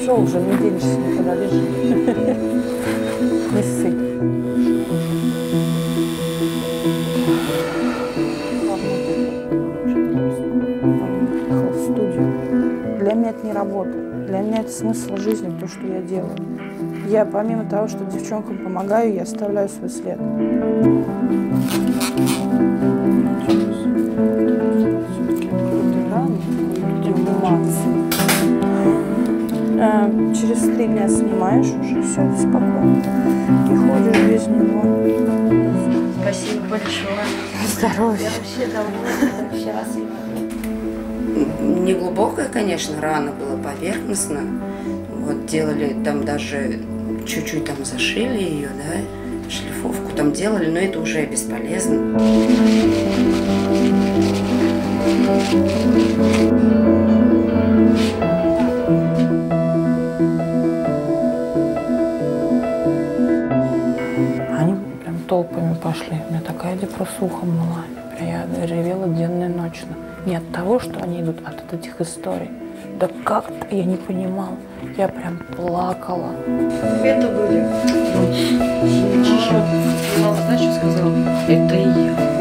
Все, уже не денешься никуда, лежи. Не ссы. Поехала в студию. Для меня это не работа. Для меня это смысл жизни, то, что я делаю. Я помимо того, что девчонкам помогаю, я оставляю свой след. Через 3 дня снимаешь уже, все, спокойно. И ходишь без него. Спасибо большое. Здоровья. Я вообще довольна, счастлива. Неглубокая, конечно, рана была, поверхностно. Вот делали там даже чуть-чуть там зашили ее, да, шлифовку там делали, но это уже бесполезно. Они прям толпами пошли. У меня такая депрессуха была. Я ревела денно и ночно. Не от того, что они идут, а от этих историй. Да как-то я не понимала. Я прям плакала. Это были. Мама, знаешь, что сказала? Это и я.